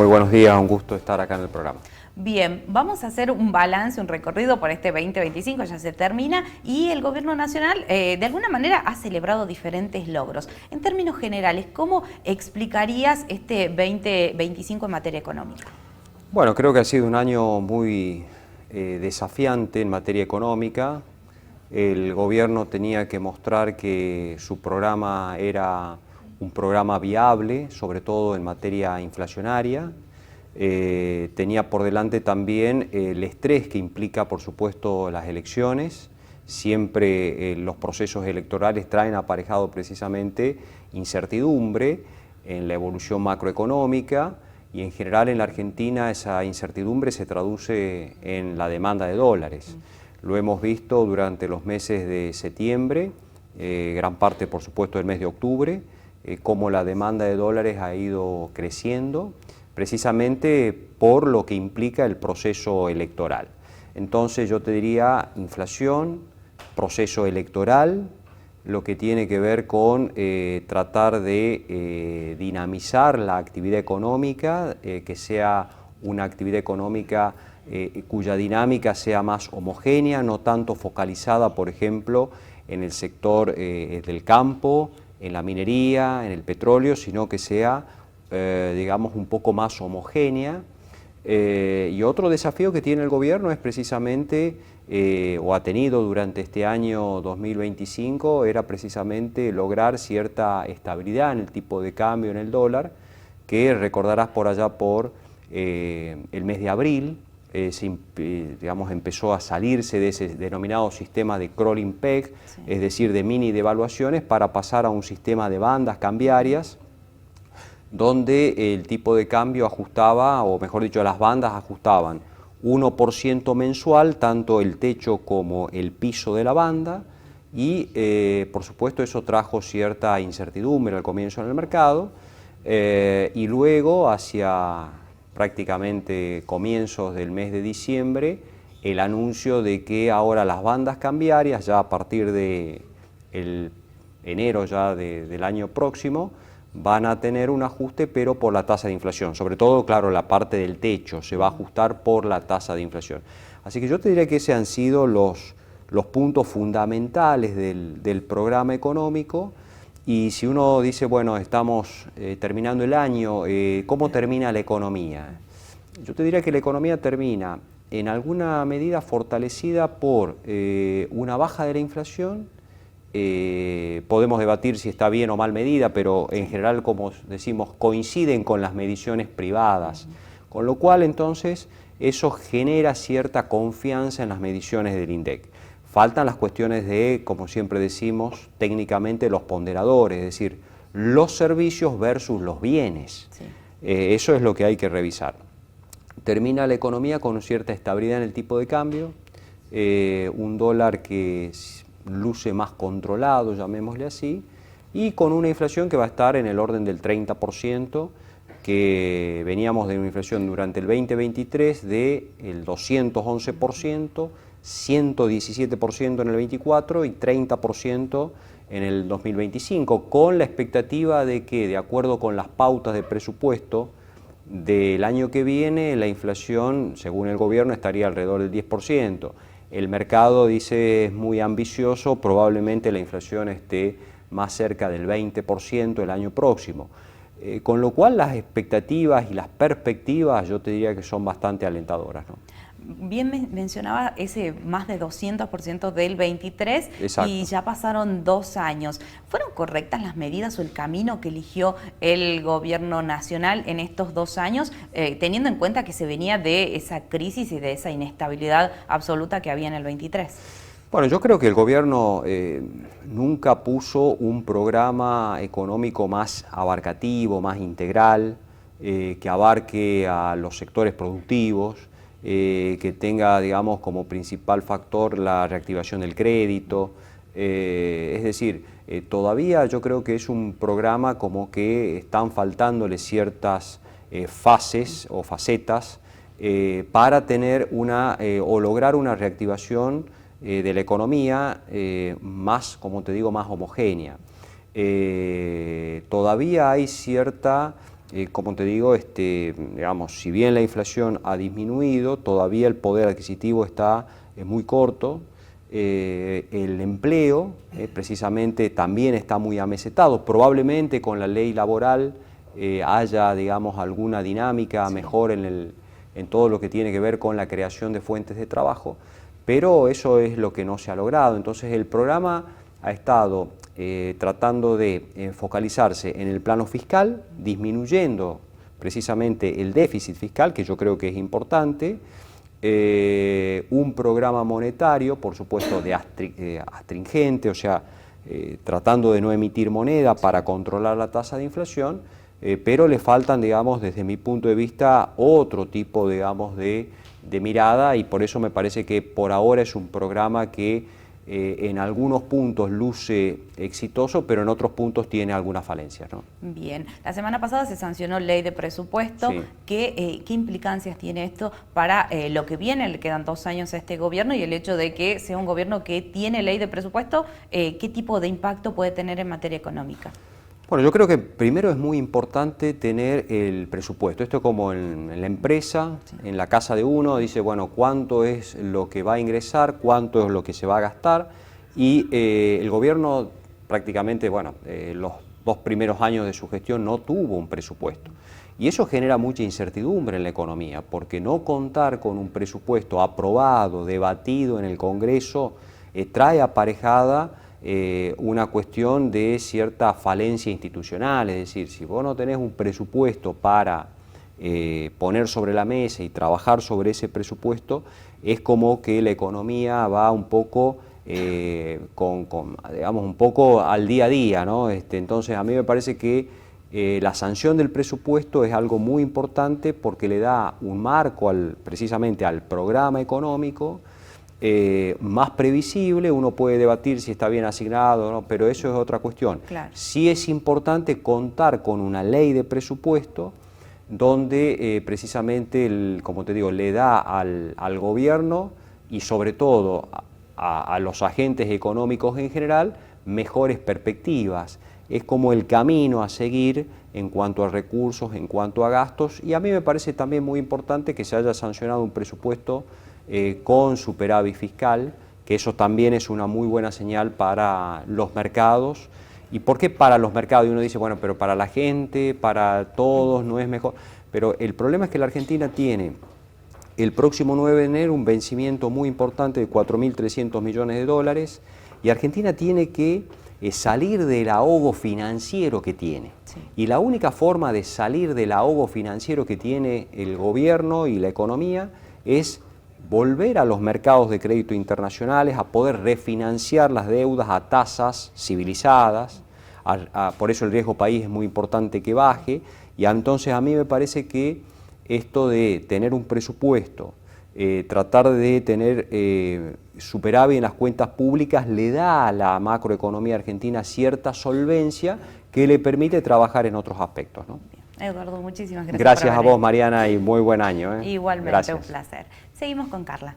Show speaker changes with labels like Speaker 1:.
Speaker 1: Muy buenos días, un gusto estar acá en el programa.
Speaker 2: Bien, vamos a hacer un balance, un recorrido por este 2025, ya se termina, y el Gobierno Nacional de alguna manera ha celebrado diferentes logros. En términos generales, ¿cómo explicarías este 2025 en materia económica?
Speaker 1: Bueno, creo que ha sido un año muy desafiante en materia económica. El gobierno tenía que mostrar que su programa era un programa viable, sobre todo en materia inflacionaria. Tenía por delante también el estrés que implica, por supuesto, las elecciones. Siempre los procesos electorales traen aparejado precisamente incertidumbre en la evolución macroeconómica, y en general en la Argentina esa incertidumbre se traduce en la demanda de dólares. Lo hemos visto durante los meses de septiembre, gran parte por supuesto del mes de octubre, cómo la demanda de dólares ha ido creciendo, precisamente por lo que implica el proceso electoral. Entonces yo te diría inflación, proceso electoral, lo que tiene que ver con tratar de dinamizar la actividad económica, que sea una actividad económica cuya dinámica sea más homogénea, no tanto focalizada, por ejemplo, en el sector del campo, en la minería, en el petróleo, sino que sea, digamos, un poco más homogénea. Y otro desafío que tiene el gobierno es precisamente, o ha tenido durante este año 2025, era precisamente lograr cierta estabilidad en el tipo de cambio, en el dólar, que recordarás por allá por el mes de abril, digamos, empezó a salirse de ese denominado sistema de crawling peg, sí, es decir, de mini devaluaciones, para pasar a un sistema de bandas cambiarias, donde el tipo de cambio ajustaba, o mejor dicho, las bandas ajustaban 1% mensual, tanto el techo como el piso de la banda, y por supuesto eso trajo cierta incertidumbre al comienzo en el mercado, y luego hacia prácticamente comienzos del mes de diciembre, el anuncio de que ahora las bandas cambiarias, ya a partir de enero ya del año próximo, van a tener un ajuste, pero por la tasa de inflación. Sobre todo, claro, la parte del techo se va a ajustar por la tasa de inflación. Así que yo te diría que esos han sido los puntos fundamentales del programa económico. Y si uno dice, bueno, estamos terminando el año, ¿cómo termina la economía? Yo te diría que la economía termina en alguna medida fortalecida por una baja de la inflación. Podemos debatir si está bien o mal medida, pero en general, como decimos, coinciden con las mediciones privadas, con lo cual entonces eso genera cierta confianza en las mediciones del INDEC. Faltan las cuestiones de, como siempre decimos, técnicamente los ponderadores, es decir, los servicios versus los bienes. Sí. Eso es lo que hay que revisar. Termina la economía con cierta estabilidad en el tipo de cambio, un dólar que luce más controlado, llamémosle así, y con una inflación que va a estar en el orden del 30%, que veníamos de una inflación durante el 2023 del 211%, 117% en el 24 y 30% en el 2025, con la expectativa de que, de acuerdo con las pautas de presupuesto del año que viene, la inflación, según el gobierno, estaría alrededor del 10%. El mercado dice es muy ambicioso, probablemente la inflación esté más cerca del 20% el año próximo. Con lo cual las expectativas y las perspectivas yo te diría que son bastante alentadoras, ¿no?
Speaker 2: Bien mencionaba ese más de 200% del 23. Exacto. Y ya pasaron 2 años. ¿Fueron correctas las medidas o el camino que eligió el gobierno nacional en estos 2 años, teniendo en cuenta que se venía de esa crisis y de esa inestabilidad absoluta que había en el 23?
Speaker 1: Bueno, yo creo que el gobierno nunca puso un programa económico más abarcativo, más integral, que abarque a los sectores productivos, que tenga, digamos, como principal factor la reactivación del crédito. Es decir, todavía yo creo que es un programa como que están faltándole ciertas fases o facetas para tener o lograr una reactivación de la economía más, como te digo, más homogénea. Todavía hay cierta como te digo, digamos, si bien la inflación ha disminuido, todavía el poder adquisitivo está muy corto. El empleo precisamente también está muy amesetado. Probablemente con la ley laboral haya, digamos, alguna dinámica mejor en todo lo que tiene que ver con la creación de fuentes de trabajo, pero eso es lo que no se ha logrado. Entonces el programa ha estado tratando de focalizarse en el plano fiscal, disminuyendo precisamente el déficit fiscal, que yo creo que es importante, un programa monetario, por supuesto, astringente, o sea, tratando de no emitir moneda para controlar la tasa de inflación, pero le faltan, digamos, desde mi punto de vista, otro tipo, digamos, de mirada, y por eso me parece que por ahora es un programa que en algunos puntos luce exitoso, pero en otros puntos tiene algunas falencias, ¿no?
Speaker 2: Bien, la semana pasada se sancionó ley de presupuesto. Sí. ¿Qué implicancias tiene esto para lo que viene? Le quedan 2 años a este gobierno y el hecho de que sea un gobierno que tiene ley de presupuesto, ¿qué tipo de impacto puede tener en materia económica?
Speaker 1: Bueno, yo creo que primero es muy importante tener el presupuesto. Esto es como en la empresa, sí, en la casa de uno, dice, bueno, cuánto es lo que va a ingresar, cuánto es lo que se va a gastar, y el gobierno prácticamente, bueno, los 2 primeros años de su gestión no tuvo un presupuesto. Y eso genera mucha incertidumbre en la economía, porque no contar con un presupuesto aprobado, debatido en el Congreso, trae aparejada una cuestión de cierta falencia institucional. Es decir, si vos no tenés un presupuesto para poner sobre la mesa y trabajar sobre ese presupuesto, es como que la economía va un poco, digamos, un poco al día a día, ¿no? Entonces a mí me parece que la sanción del presupuesto es algo muy importante porque le da un marco precisamente al programa económico, más previsible. Uno puede debatir si está bien asignado o no, pero eso es otra cuestión.
Speaker 2: Claro.
Speaker 1: Sí es importante contar con una ley de presupuesto donde precisamente, como te digo, le da al gobierno y sobre todo a los agentes económicos en general mejores perspectivas. Es como el camino a seguir en cuanto a recursos, en cuanto a gastos, y a mí me parece también muy importante que se haya sancionado un presupuesto con superávit fiscal, que eso también es una muy buena señal para los mercados. ¿Y por qué para los mercados? Y uno dice, bueno, pero para la gente, para todos, no es mejor. Pero el problema es que la Argentina tiene el próximo 9 de enero un vencimiento muy importante de 4.300 millones de dólares, y Argentina tiene que salir del ahogo financiero que tiene. Sí. Y la única forma de salir del ahogo financiero que tiene el gobierno y la economía es volver a los mercados de crédito internacionales, a poder refinanciar las deudas a tasas civilizadas. Por eso el riesgo país es muy importante que baje, y entonces a mí me parece que esto de tener un presupuesto, tratar de tener superávit en las cuentas públicas, le da a la macroeconomía argentina cierta solvencia que le permite trabajar en otros aspectos, ¿no?
Speaker 2: Eduardo, muchísimas gracias.
Speaker 1: Gracias a vos, Mariana, y muy buen año.
Speaker 2: Igualmente, gracias. Un placer. Seguimos con Carla.